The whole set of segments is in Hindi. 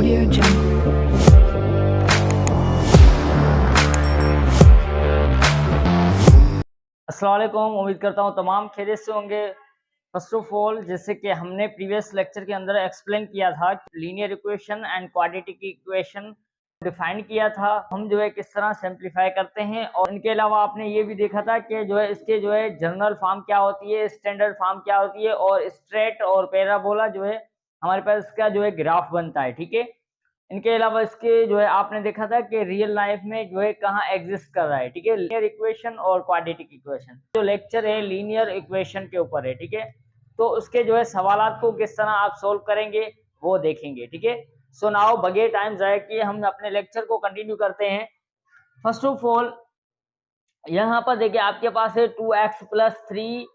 Audio Jungle. अस्सलाम वालेकुम, उम्मीद करता हूँ तमाम खैरियत से होंगे। फर्स्ट ऑफ ऑल, जैसे कि हमने प्रीवियस लेक्चर के अंदर एक्सप्लेन किया था, linear equation and quadratic equation define किया था, हम जो है किस तरह सिंप्लीफाई करते हैं। और इनके अलावा आपने ये भी देखा था कि जो है इसके जो है जनरल फॉर्म क्या होती है, स्टैंडर्ड फॉर्म क्या होती है, और स्ट्रेट और पैराबोला जो है हमारे पास इसका जो है ग्राफ बनता है। ठीक है, इनके अलावा इसके जो है आपने देखा था कि रियल लाइफ में जो है कहाँ एग्जिस्ट कर रहा है। ठीक है, लीनियर इक्वेशन और क्वाड्रेटिक इक्वेशन जो लेक्चर है लीनियर इक्वेशन के ऊपर है। ठीक है, तो उसके जो है सवालात को किस तरह आप सोल्व करेंगे वो देखेंगे। ठीक है, सो नाउ बगैर टाइम जाए कि हम अपने लेक्चर को कंटिन्यू करते हैं। फर्स्ट ऑफ ऑल, यहाँ पर देखिए आपके पास है 2x plus 3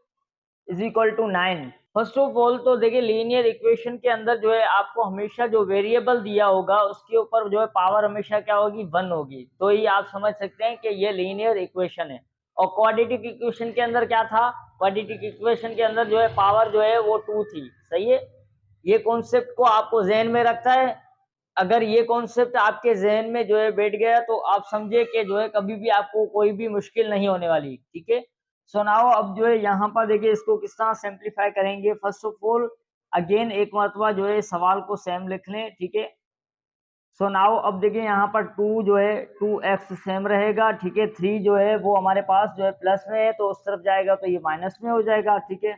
is equal to 9। First of all तो देखिए लीनियर इक्वेशन के अंदर जो है आपको हमेशा जो वेरिएबल दिया होगा उसके ऊपर जो है पावर हमेशा क्या होगी, 1 होगी। तो ये आप समझ सकते हैं कि ये लीनियर इक्वेशन है। और क्वाड्रेटिक इक्वेशन के अंदर क्या था, क्वाड्रेटिक इक्वेशन के अंदर जो है पावर जो है वो 2 थी। सही है, ये कॉन्सेप्ट को आपको जहन में रखता है। अगर ये कॉन्सेप्ट आपके जहन में जो है बैठ गया तो आप समझिए कि जो है कभी भी आपको कोई भी मुश्किल नहीं होने वाली। ठीक है, सो नाउ अब जो है यहाँ पर देखिए इसको किस तरह सिंप्लीफाई करेंगे। फर्स्ट ऑफ ऑल अगेन एक मरतबा जो है सवाल को सेम लिख लें। ठीक है, सो नाउ अब देखिए यहाँ पर 2 जो है 2x सेम रहेगा। ठीक है, 3 जो है वो हमारे पास जो है प्लस में है तो उस तरफ जाएगा तो ये माइनस में हो जाएगा। ठीक है,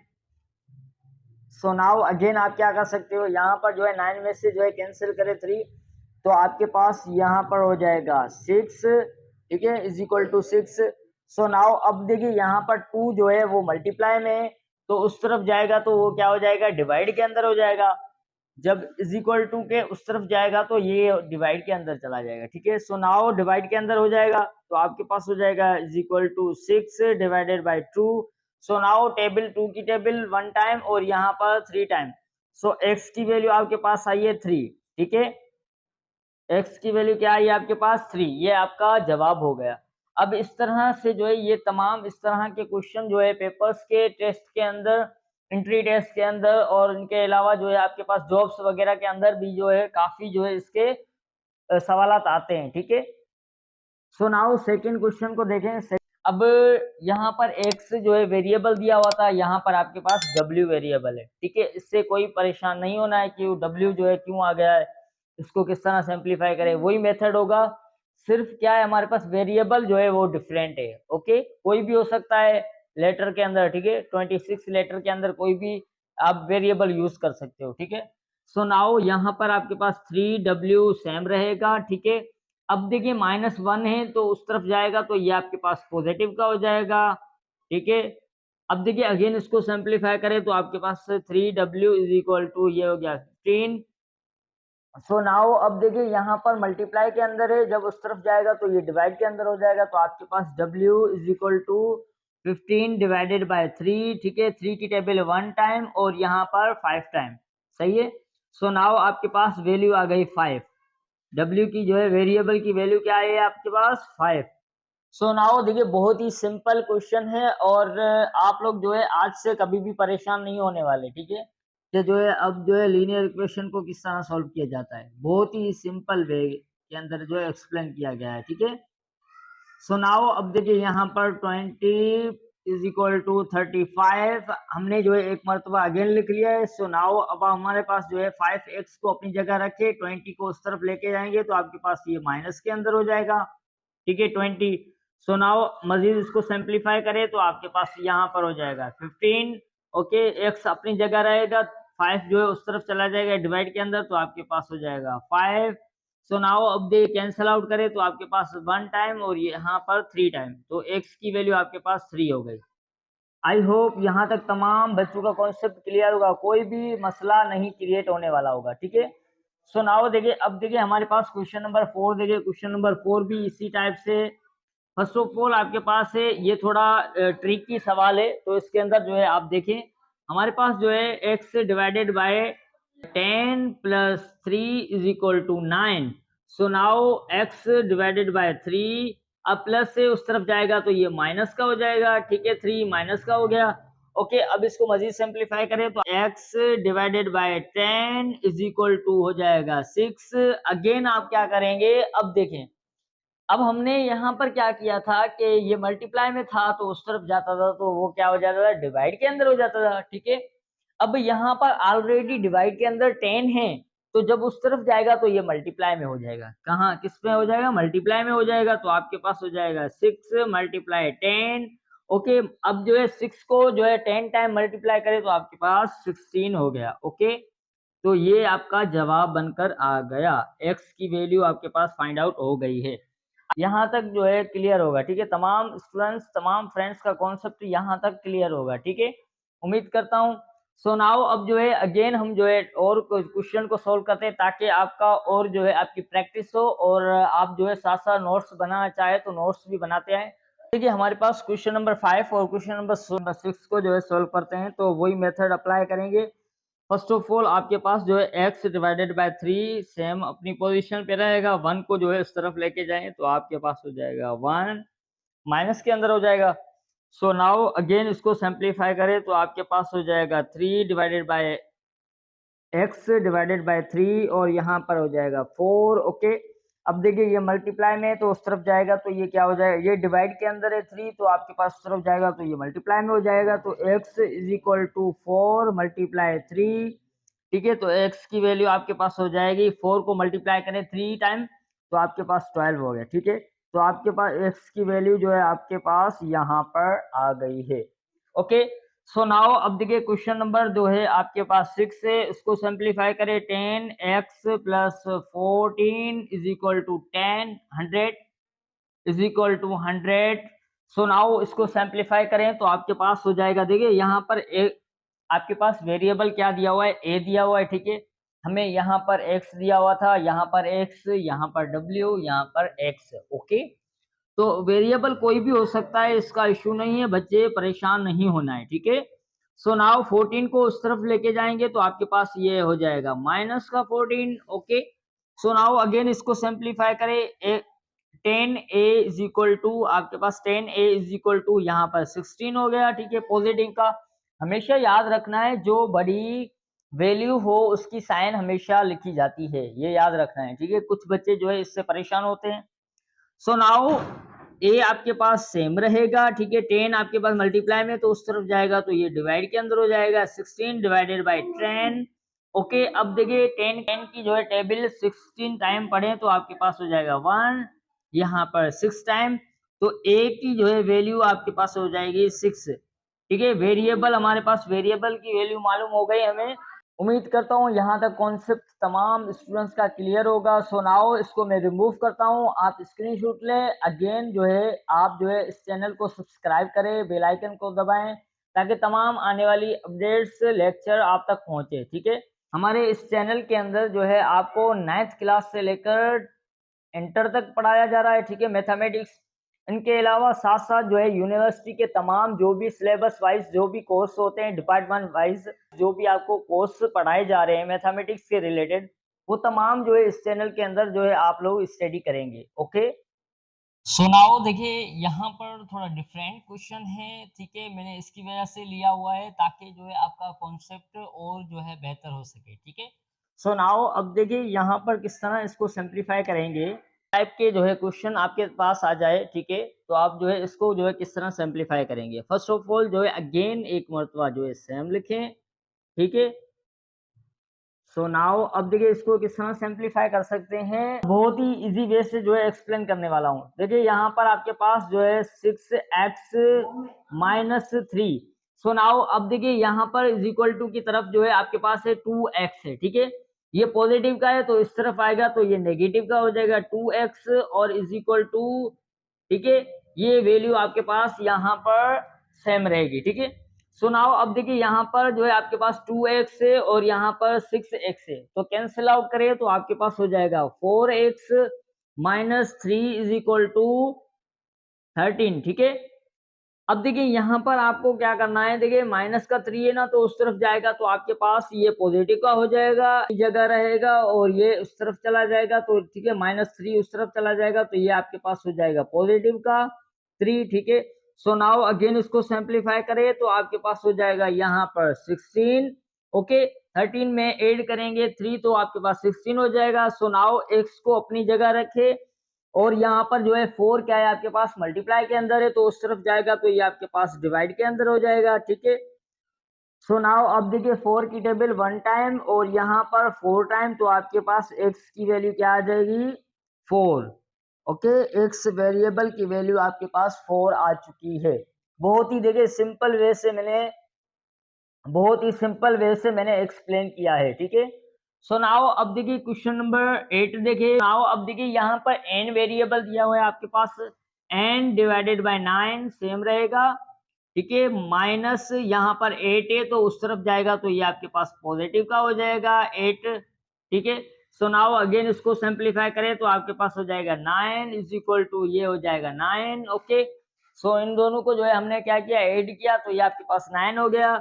सो नाउ अगेन आप क्या कर सकते हो, यहाँ पर जो है 9 में से जो है कैंसिल करें 3 तो आपके पास यहाँ पर हो जाएगा 6। ठीक है, is equal to 6। So now अब देखिए यहाँ पर 2 जो है वो मल्टीप्लाई में है तो उस तरफ जाएगा तो वो क्या हो जाएगा, डिवाइड के अंदर हो जाएगा। जब इज इक्वल टू के उस तरफ जाएगा तो ये डिवाइड के अंदर चला जाएगा। ठीक है, सो नाउ डिवाइड के अंदर हो जाएगा तो आपके पास हो जाएगा is equal to 6 divided by 2। So now table 2 की टेबल 1 टाइम और यहाँ पर 3 टाइम। सो x की वैल्यू आपके पास आई है 3। ठीक है, x की वैल्यू क्या आई आपके पास 3, ये आपका जवाब हो गया। अब इस तरह से जो है ये तमाम इस तरह के क्वेश्चन जो है पेपर्स के टेस्ट के अंदर, एंट्री टेस्ट के अंदर और इनके अलावा जो है आपके पास जॉब्स वगैरह के अंदर भी जो है काफी जो है इसके सवालात आते हैं। ठीक है, सो नाउ सेकंड क्वेश्चन को देखें। अब यहाँ पर x जो है वेरिएबल दिया हुआ था, यहाँ पर आपके पास w वेरिएबल है। ठीक है, इससे कोई परेशान नहीं होना है कि w जो है क्यों आ गया है, इसको किस तरह सिंप्लीफाई करें, वही मेथड होगा। सिर्फ क्या है हमारे पास वेरिएबल जो है वो डिफरेंट है। ओके, कोई भी हो सकता है लेटर के अंदर। ठीक है, 26 लेटर के अंदर कोई भी आप वेरिएबल यूज कर सकते हो। ठीक है, सो नाउ यहाँ पर आपके पास 3w सेम रहेगा। ठीक है, अब देखिए -1 है तो उस तरफ जाएगा तो ये आपके पास पॉजिटिव का हो जाएगा। ठीक है, अब देखिए अगेन इसको सिंप्लीफाई करें तो आपके पास 3w इज इक्वल टू ये हो गया 15। सो नाउ अब देखिए यहाँ पर मल्टीप्लाई के अंदर है, जब उस तरफ जाएगा तो ये डिवाइड के अंदर हो जाएगा तो आपके पास w is equal to 15 divided by 3। ठीक है, 3 की टेबल 1 टाइम और यहाँ पर 5 टाइम। सही है, सो नाउ आपके पास वैल्यू आ गई 5। w की जो है वेरिएबल की वैल्यू क्या है आपके पास 5। सो नाउ देखिए बहुत ही सिंपल क्वेश्चन है और आप लोग जो है आज से कभी भी परेशान नहीं होने वाले। ठीक है, कि जो है अब जो है लीनियर इक्वेशन को किस तरह सॉल्व किया जाता है, बहुत ही सिंपल वे के अंदर जो है एक्सप्लेन किया गया है। ठीक है, सो नाउ अब देखिए यहाँ पर 20 इज इक्वल टू 35 हमने जो है एक मरतबा अगेन लिख लिया है। सो नाउ अब हमारे पास जो है 5x को अपनी जगह रखे, 20 को उस तरफ लेके जाएंगे तो आपके पास ये माइनस के अंदर हो जाएगा। ठीक है, 20। सो नाउ मजीद इसको सिंप्लीफाई करें तो आपके पास यहाँ पर हो जाएगा 15। ओके, x अपनी जगह रहेगा, 5 जो है उस तरफ चला जाएगा डिवाइड के अंदर तो आपके पास हो जाएगा 5। सो नाउ अब दे कैंसल आउट करें तो आपके पास 1 टाइम और यहाँ पर 3 टाइम, तो x की वैल्यू आपके पास 3 हो गई। आई होप यहाँ तक तमाम बच्चों का कॉन्सेप्ट क्लियर होगा, कोई भी मसला नहीं क्रिएट होने वाला होगा। ठीक है, सो नाउ देखिए अब देखिए हमारे पास क्वेश्चन नंबर 4 देखिए, क्वेश्चन नंबर 4 भी इसी टाइप से। फर्स्ट ऑफ ऑल आपके पास है ये थोड़ा ट्रिकी सवाल है तो इसके अंदर जो है आप देखें हमारे पास जो है x divided by 10 plus 3 is equal to 9। So now x divided by 3, अब प्लस से उस तरफ जाएगा तो ये माइनस का हो जाएगा। ठीक है, 3 माइनस का हो गया ओके, अब इसको मजीद सिंप्लीफाई करें तो x divided by 10 is equal to हो जाएगा 6। अगेन आप क्या करेंगे, अब देखें, अब हमने यहाँ पर क्या किया था कि ये मल्टीप्लाई में था तो उस तरफ जाता था तो वो क्या हो जाता था, डिवाइड के अंदर हो जाता था। ठीक है, अब यहाँ पर ऑलरेडी डिवाइड के अंदर 10 है तो जब उस तरफ जाएगा तो ये मल्टीप्लाई में हो जाएगा। कहाँ, किस में हो जाएगा, मल्टीप्लाई में हो जाएगा। तो आपके पास हो जाएगा 6 मल्टीप्लाई 10। ओके, अब जो है 6 को जो है 10 टाइम मल्टीप्लाई करें तो आपके पास 16 हो गया। ओके, तो ये आपका जवाब बनकर आ गया, x की वैल्यू आपके पास फाइंड आउट हो गई है। यहाँ तक जो है क्लियर होगा। ठीक है, तमाम स्टूडेंट्स, तमाम फ्रेंड्स का कॉन्सेप्ट यहाँ तक क्लियर होगा। ठीक है, उम्मीद करता हूँ। सो नाउ अब जो है अगेन हम जो है और क्वेश्चन को सोल्व करते हैं ताकि आपका और जो है आपकी प्रैक्टिस हो और आप जो है साथ साथ नोट्स बनाना चाहे तो नोट्स भी बनाते हैं। देखिए हमारे पास क्वेश्चन नंबर 5 और क्वेश्चन नंबर 6 को जो है सोल्व करते हैं तो वही मेथड अप्लाई करेंगे। फर्स्ट ऑफ ऑल आपके पास जो है x डिवाइडेड बाय 3 सेम अपनी पोजीशन पे रहेगा। 1 को जो है इस तरफ लेके जाएं तो आपके पास हो जाएगा 1, माइनस के अंदर हो जाएगा। सो नाउ अगेन इसको सिंप्लीफाई करें तो आपके पास हो जाएगा 3 divided by x divided by 3 और यहाँ पर हो जाएगा 4। ओके, अब देखिए ये मल्टीप्लाई में है तो उस तरफ जाएगा तो ये क्या हो जाएगा, ये डिवाइड के अंदर है 3 तो आपके पास उस तरफ जाएगा तो ये मल्टीप्लाई में हो जाएगा। तो x is equal to 4 multiply 3। ठीक है, तो x की वैल्यू आपके पास हो जाएगी, 4 को मल्टीप्लाई करें 3 टाइम तो आपके पास 12 हो गया। ठीक है, तो आपके पास x की वैल्यू जो है आपके पास यहाँ पर आ गई है। ओके, सो नाउ अब देखिए क्वेश्चन नंबर जो है आपके पास 6 है, उसको सिंप्लीफाई करें। 10x plus 14 is equal to 10, 100 is equal to 100। So now इसको सिंप्लीफाई करें तो आपके पास हो जाएगा, देखिए यहाँ पर एक आपके पास वेरिएबल क्या दिया हुआ है, a दिया हुआ है। ठीक है, हमें यहाँ पर x दिया हुआ था, यहाँ पर x, यहाँ पर w, यहाँ पर x। ओके, तो वेरिएबल कोई भी हो सकता है, इसका इशू नहीं है, बच्चे परेशान नहीं होना है। ठीक है, सो नाउ 14 को उस तरफ लेके जाएंगे तो आपके पास ये हो जाएगा माइनस का 14। ओके, सो नाउ अगेन इसको सिंप्लीफाई करें। 10a इज इक्वल टू आपके पास 10a इज इक्वल टू यहाँ पर 16 हो गया। ठीक है, पॉजिटिव का हमेशा याद रखना है, जो बड़ी वैल्यू हो उसकी साइन हमेशा लिखी जाती है, ये याद रखना है। ठीक है, कुछ बच्चे जो है इससे परेशान होते हैं। सो नाउ ए आपके पास सेम रहेगा। ठीक है, 10 आपके पास मल्टीप्लाई में तो उस तरफ जाएगा तो ये डिवाइड के अंदर हो जाएगा, 16 डिवाइडेड बाय 10। ओके, अब देखिए 10 की जो है टेबल 16 टाइम पढ़े तो आपके पास हो जाएगा 1, यहाँ पर 6 टाइम, तो ए की जो है वैल्यू आपके पास हो जाएगी 6। ठीक है, वेरिएबल हमारे पास, वेरिएबल की वैल्यू मालूम हो गई हमें। उम्मीद करता हूँ यहाँ तक कॉन्सेप्ट तमाम स्टूडेंट्स का क्लियर होगा। सो नाउ इसको मैं रिमूव करता हूँ, आप स्क्रीनशॉट लें। अगेन जो है आप जो है इस चैनल को सब्सक्राइब करें, बेल आइकन को दबाएं ताकि तमाम आने वाली अपडेट्स, लेक्चर आप तक पहुँचे। ठीक है, हमारे इस चैनल के अंदर जो है आपको 9th क्लास से लेकर इंटर तक पढ़ाया जा रहा है। ठीक है, मैथमेटिक्स। इनके अलावा साथ साथ जो है यूनिवर्सिटी के तमाम जो भी सिलेबस वाइज जो भी कोर्स होते हैं, डिपार्टमेंट वाइज जो भी आपको कोर्स पढ़ाए जा रहे हैं मैथमेटिक्स के रिलेटेड, वो तमाम जो है इस चैनल के अंदर जो है आप लोग स्टडी करेंगे। ओके, सो नाउ देखिए यहाँ पर थोड़ा डिफरेंट क्वेश्चन है। ठीक है, मैंने इसकी वजह से लिया हुआ है ताकि जो है आपका कॉन्सेप्ट और जो है बेहतर हो सके। ठीक है, सो नाउ अब देखिए यहाँ पर किस तरह इसको सिंप्लीफाई करेंगे, टाइप के जो है क्वेश्चन आपके पास आ जाए। ठीक है, तो आप जो है इसको जो है किस तरह सिंप्लीफाई करेंगे। फर्स्ट ऑफ ऑल जो है अगेन एक मरतबा जो है सेम लिखें। ठीक है, सो नाउ अब देखिए इसको किस तरह सिंप्लीफाई कर सकते हैं, बहुत ही इजी वे से जो है एक्सप्लेन करने वाला हूँ। देखिए यहाँ पर आपके पास जो है 6x माइनस 3। सो नाउ अब देखिए यहाँ पर इज इक्वल टू की तरफ जो है आपके पास है 2x है। ठीक है, ये पॉजिटिव का है तो इस तरफ आएगा तो ये नेगेटिव का हो जाएगा 2x और इज इक्वल टू। ठीक है, ये वैल्यू आपके पास यहाँ पर सेम रहेगी। ठीक है, सो नाउ अब देखिए यहाँ पर जो है आपके पास 2x है और यहाँ पर 6x है, तो कैंसिल आउट करें तो आपके पास हो जाएगा 4x minus 3 is equal to 13। ठीक है, अब देखिए यहाँ पर आपको क्या करना है, देखिए माइनस का 3 है ना तो उस तरफ जाएगा तो आपके पास ये पॉजिटिव का हो जाएगा, जगह रहेगा और ये उस तरफ चला जाएगा तो ठीक है, -3 उस तरफ चला जाएगा तो ये आपके पास हो जाएगा पॉजिटिव का 3। ठीक है, सो नाउ अगेन इसको सिंप्लीफाई करें तो आपके पास हो जाएगा यहाँ पर 16, ओके। 13 में ऐड करेंगे 3 तो आपके पास 16 हो जाएगा। सो नाउ x को अपनी जगह रखे और यहाँ पर जो है 4 क्या है आपके पास मल्टीप्लाई के अंदर है तो उस तरफ जाएगा तो ये आपके पास डिवाइड के अंदर हो जाएगा, ठीक है। सो नाउ अब देखिए 4 की टेबल 1 टाइम और यहाँ पर 4 टाइम तो आपके पास x की वैल्यू क्या आ जाएगी 4, ओके। x वेरिएबल की वैल्यू आपके पास 4 आ चुकी है। बहुत ही देखिए सिंपल वे से मैंने एक्सप्लेन किया है, ठीक है। सो नाउ अब देखिए क्वेश्चन नंबर 8 देखिए। नाउ अब देखिए यहाँ पर n वेरिएबल दिया हुआ है आपके पास, n डिवाइडेड बाय 9 सेम रहेगा, ठीक है। माइनस यहाँ पर 8 है तो उस तरफ जाएगा तो ये आपके पास पॉजिटिव का हो जाएगा 8, ठीक है। सो नाउ अगेन इसको सिंप्लीफाई करें तो आपके पास हो जाएगा 9 इज इक्वल टू ये हो जाएगा 9, ओके। सो इन दोनों को जो है हमने क्या किया ऐड किया तो ये आपके पास 9 हो गया।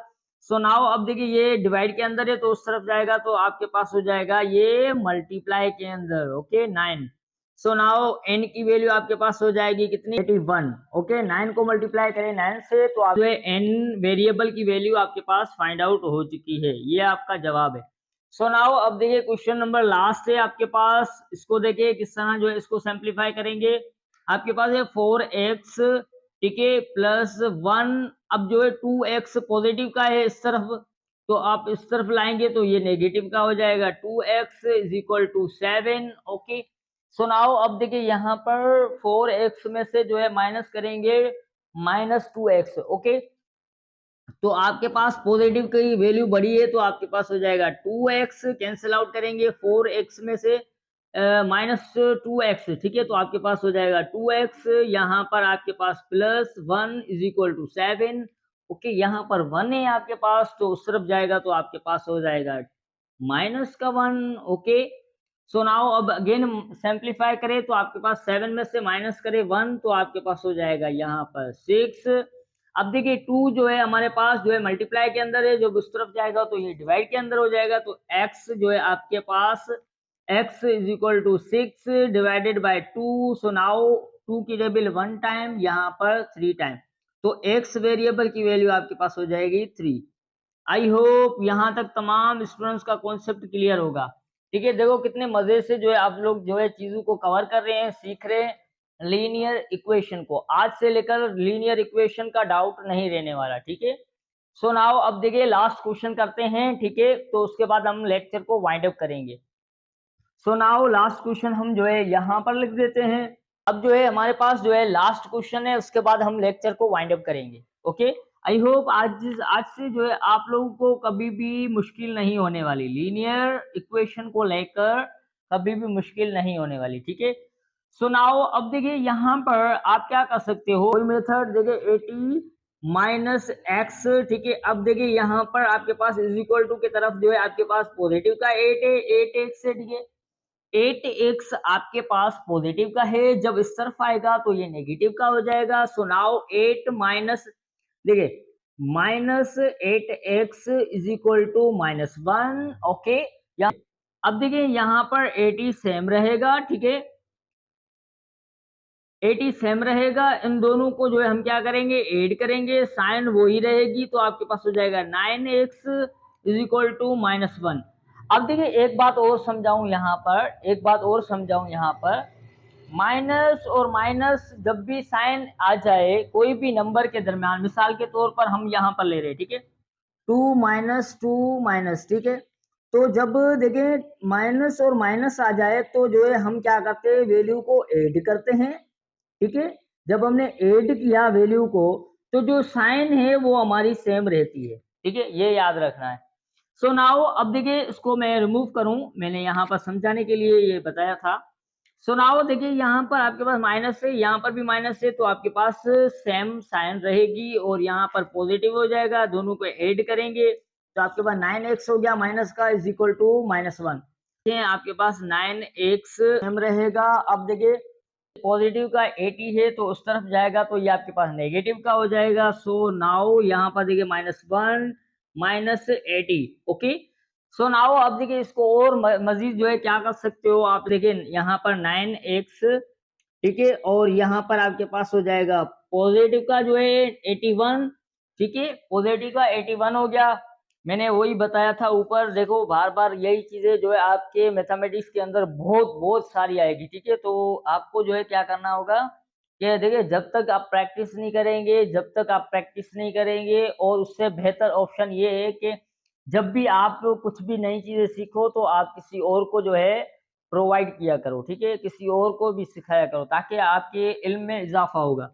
सो नाउ अब देखिए ये डिवाइड के अंदर है तो उस तरफ जाएगा तो आपके पास हो जाएगा ये मल्टीप्लाई के अंदर, ओके 9। सो नाउ n की वैल्यू आपके पास हो जाएगी कितनी 81, ओके। 9 को मल्टीप्लाई करें 9 से तो आप जो है n वेरिएबल की वैल्यू आपके पास फाइंड आउट हो चुकी है, ये आपका जवाब है। सो नाउ अब देखिए क्वेश्चन नंबर लास्ट है आपके पास, इसको देखिए किस तरह जो है इसको सिंप्लीफाई करेंगे। आपके पास है 4x, ठीक है, प्लस 1, अब जो है 2x पॉजिटिव का है इस तरफ तो आप इस तरफ लाएंगे तो ये नेगेटिव का हो जाएगा 2x is equal to 7, okay. So now अब देखिए यहाँ पर 4x में से जो है माइनस करेंगे -2x, ओके। तो आपके पास पॉजिटिव की वैल्यू बड़ी है तो आपके पास हो जाएगा 2x, कैंसिल आउट करेंगे 4x में से -2x, ठीक है। तो आपके पास हो जाएगा 2x, यहाँ पर आपके पास plus 1 is equal to 7, okay. यहाँ पर 1 है आपके पास तो उस तरफ जाएगा तो आपके पास हो जाएगा माइनस का 1, ओके। सो नाउ अब अगेन सिंप्लीफाई करें तो आपके पास 7 में से माइनस करें 1 तो आपके पास हो जाएगा यहाँ पर 6। अब देखिए 2 जो है हमारे पास जो है मल्टीप्लाई के अंदर है, जब उस तरफ जाएगा तो ये डिवाइड के अंदर हो जाएगा तो x जो है आपके पास x is equal to 6 divided by 2। So now 2 की टेबल 1 टाइम, यहाँ पर 3 टाइम तो x वेरिएबल की वैल्यू आपके पास हो जाएगी 3। आई होप यहाँ तक तमाम स्टूडेंट्स का कॉन्सेप्ट क्लियर होगा, ठीक है। देखो कितने मजे से जो है आप लोग जो है चीजों को कवर कर रहे हैं, सीख रहे हैं लीनियर इक्वेशन को। आज से लेकर लीनियर इक्वेशन का डाउट नहीं रहने वाला, ठीक है। सो नाउ अब देखिए लास्ट क्वेश्चन करते हैं, ठीक है, तो उसके बाद हम लेक्चर को वाइंड अप करेंगे। सो नाउ लास्ट क्वेश्चन हम जो है यहाँ पर लिख देते हैं। अब जो है हमारे पास जो है लास्ट क्वेश्चन है, उसके बाद हम लेक्चर को वाइंड अप करेंगे, ओके। आई होप आज से जो है आप लोगों को कभी भी मुश्किल नहीं होने वाली, लीनियर इक्वेशन को लेकर कभी भी मुश्किल नहीं होने वाली, ठीक है। सो नाउ अब देखिए यहाँ पर आप क्या कर सकते हो, कोई मेथड देखिए 80 माइनस एक्स, ठीक है। अब देखिए यहाँ पर आपके पास इज इक्वल टू की तरफ जो है आपके पास पॉजिटिव का 8 है, 8x है, ठीक है। 8x आपके पास पॉजिटिव का है, जब इस तरफ आएगा तो ये नेगेटिव का हो जाएगा। सो नाउ 8 माइनस देखिए -8x is equal to -1, okay. अब देखिए यहाँ पर 80 सेम रहेगा, ठीक है, 80 सेम रहेगा। इन दोनों को जो है हम क्या करेंगे ऐड करेंगे, साइन वही रहेगी तो आपके पास हो जाएगा 9x इज इक्वल टू -1। अब देखिए एक बात और समझाऊं यहाँ पर, माइनस और माइनस जब भी साइन आ जाए कोई भी नंबर के दरमियान, मिसाल के तौर पर हम यहाँ पर ले रहे हैं, ठीक है, 2 माइनस, ठीक है। तो जब देखें माइनस और माइनस आ जाए तो जो है हम क्या करते हैं वैल्यू को ऐड करते हैं, ठीक है। जब हमने ऐड किया वैल्यू को तो जो साइन है वो हमारी सेम रहती है, ठीक है, ये याद रखना है। सो नाउ अब देखिए इसको मैं रिमूव करूं, मैंने यहाँ पर समझाने के लिए ये बताया था। सो नाउ देखिए यहाँ पर आपके पास माइनस है, यहाँ पर भी माइनस है तो आपके पास सेम साइन रहेगी और यहाँ पर पॉजिटिव हो जाएगा, दोनों को ऐड करेंगे तो आपके पास 9x हो गया माइनस का इज इक्वल टू -1। आपके पास 9x सेम रहेगा। अब देखिए पॉजिटिव का 80 है तो उस तरफ जाएगा तो ये आपके पास नेगेटिव का हो जाएगा। सो नाउ यहाँ पर देखिए -1 -80, ओके। सो नाउ अब देखिए इसको और मजीद जो है क्या कर सकते हो आप, देखिए यहाँ पर 9x, ठीक है, और यहाँ पर आपके पास हो जाएगा पॉजिटिव का जो है 81, ठीक है, पॉजिटिव का 81 हो गया। मैंने वही बताया था ऊपर, देखो बार बार यही चीजें जो है आपके मैथमेटिक्स के अंदर बहुत बहुत सारी आएगी, ठीक है। तो आपको जो है क्या करना होगा कि देखिए जब तक आप प्रैक्टिस नहीं करेंगे, जब तक आप प्रैक्टिस नहीं करेंगे, और उससे बेहतर ऑप्शन ये है कि जब भी आप कुछ भी नई चीजें सीखो तो आप किसी और को जो है प्रोवाइड किया करो, ठीक है, किसी और को भी सिखाया करो, ताकि आपके इल्म में इजाफा होगा।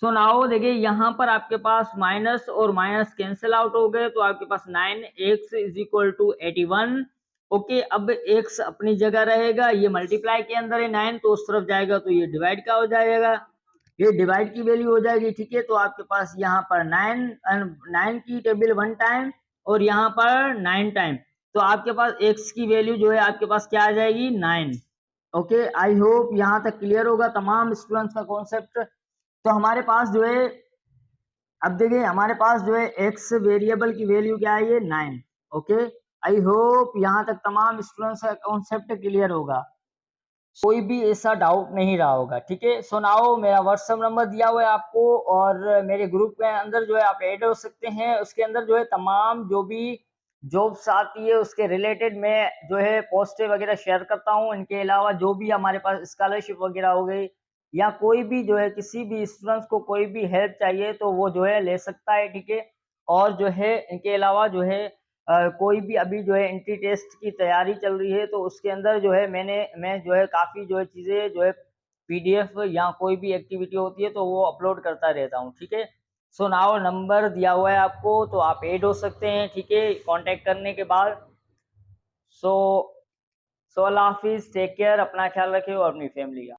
सो नाउ देखिए यहाँ पर आपके पास माइनस और माइनस कैंसिल आउट हो गए, तो आपके पास 9x is equal to 81। Okay, अब x अपनी जगह रहेगा, ये मल्टीप्लाई के अंदर है 9, तो उस तरफ जाएगा तो ये डिवाइड का हो जाएगा, ये डिवाइड की वैल्यू हो जाएगी, ठीक है। तो आपके पास यहाँ पर 9 की टेबल 1 टाइम और यहाँ पर 9 टाइम, तो आपके पास x की वैल्यू जो है आपके पास क्या आ जाएगी 9। ओके, आई होप यहाँ तक क्लियर होगा तमाम स्टूडेंट्स का कॉन्सेप्ट। तो हमारे पास जो है, अब देखिए हमारे पास जो है एक्स वेरिएबल की वैल्यू क्या है, ये 9। ओके, आई होप यहाँ तक तमाम स्टूडेंट्स का कॉन्सेप्ट क्लियर होगा, कोई भी ऐसा डाउट नहीं रहा होगा, ठीक है। सो नाउ मेरा व्हाट्सएप नंबर दिया हुआ है आपको, और मेरे ग्रुप के अंदर जो है आप ऐड हो सकते हैं। उसके अंदर जो है तमाम जो भी जॉब्स आती है उसके रिलेटेड मैं जो है पोस्टें वगैरह शेयर करता हूँ। इनके अलावा जो भी हमारे पास स्कॉलरशिप वगैरह हो गई, या कोई भी जो है किसी भी स्टूडेंट्स को कोई भी हेल्प चाहिए तो वो जो है ले सकता है, ठीक है। और जो है इनके अलावा जो है कोई भी अभी जो है एंट्री टेस्ट की तैयारी चल रही है, तो उसके अंदर जो है मैं जो है काफ़ी जो है चीज़ें जो है पीडीएफ या कोई भी एक्टिविटी होती है तो वो अपलोड करता रहता हूँ, ठीक है। सो नाउ नंबर दिया हुआ है आपको, तो आप ऐड हो सकते हैं, ठीक है, कांटेक्ट करने के बाद। सो अल्लाह हाफिज़, टेक केयर, अपना ख्याल रखिए और अपनी फैमिली का।